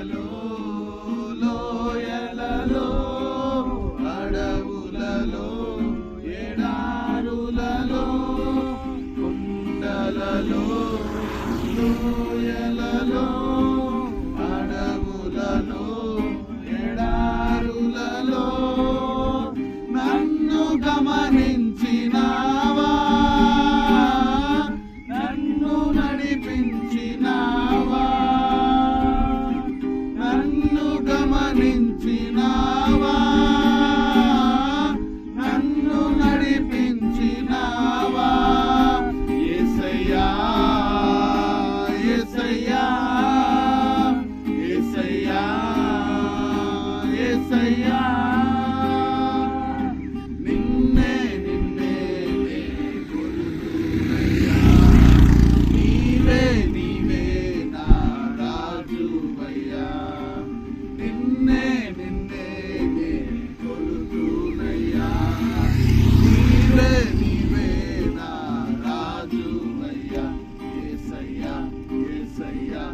కొండలలో లోయలలో అడవులలో ఎడారులలో కొండలలో లోయలలో అడవులలో ఎడారులలో నన్ను గమనించినావా, నన్ను నడిపించినావా, నన్ను గమనించినావా, నన్ను నడిపించినావా. యేసయ్యా యేసయ్యా యేసయ్యా యేసయ్యా నిన్నే నిన్నే నే కొలుతున్నయ్యా. నీవే నీవే నా రాజువయ్యా. నిన్నే నిన్నే నే కొలుతున్నయ్యా. నీవే నీవే నా రాజువయ్యా. యేసయ్యా యేసయ్యా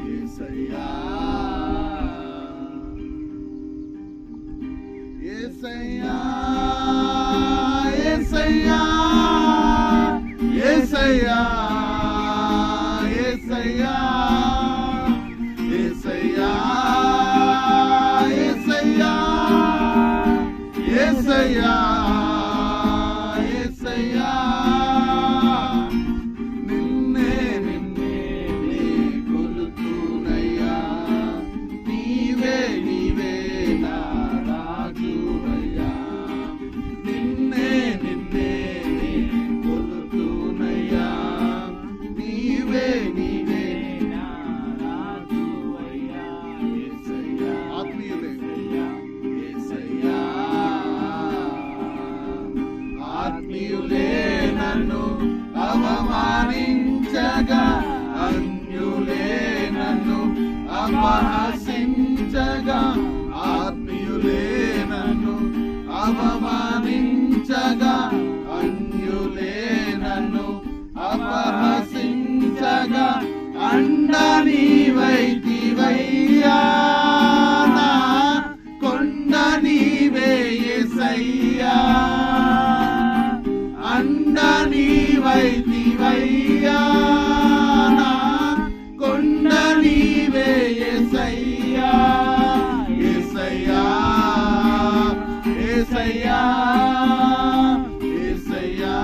యేసయ్యా యేసయ్యా యేసయ్యా యేసయ్యా యేసయ్యా యేసయ్యా యేసయ్యా యేసయ్యా యేసయ్యా నిన్నే నిన్నే నే కొలుతున్నయ్యా. నీవే నీవే నా రాజువయ్యా. నిన్నే నిన్నే నే కొలుతున్నయ్యా. నీవే నీవే నా రాజువయ్యా. యేసయ్యా ఆత్మీయులే యేసయ్యా ఆత్మీయులే నన్ను అవమానించగా, అన్యులే నన్ను అపహసించగా, ఆత్మీయులే నన్ను అవమానించగా, అన్యులే నన్ను అపహసించగా, అండ నీవైతివయ్యా, నా కొండ నీవే యేసయ్యా. అండ నీవైతివయ్యా, నా కొండ నీవే యేసయ్యా. యేసయ్యా యేసయ్యా యేసయ్యా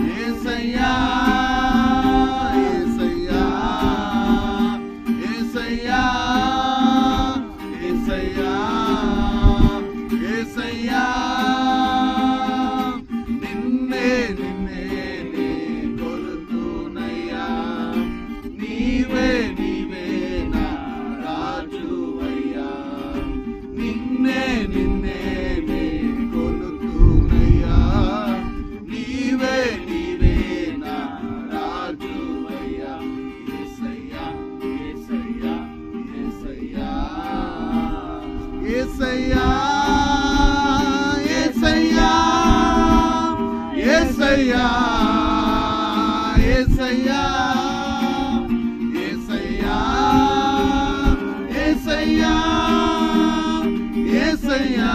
యేసయ్యా యేసయ్యా యేసయ్యా యేసయ్యా యేసయ్యా నిన్నే నిన్నే నే కొలుతున్నయ్యా. నీవే నీవే నా రాజువయ్యా. నిన్నే నిన్నే నే కొలుతున్నయ్యా. నీవే నీవే నా రాజువయ్యా. యేసయ్యా యేసయ్యా యేసయ్యా యేసయ్యా యేసయ్యా యేసయ్యా యేసయ్యా యేసయ్యా యేసయ్యా యేసయ్యా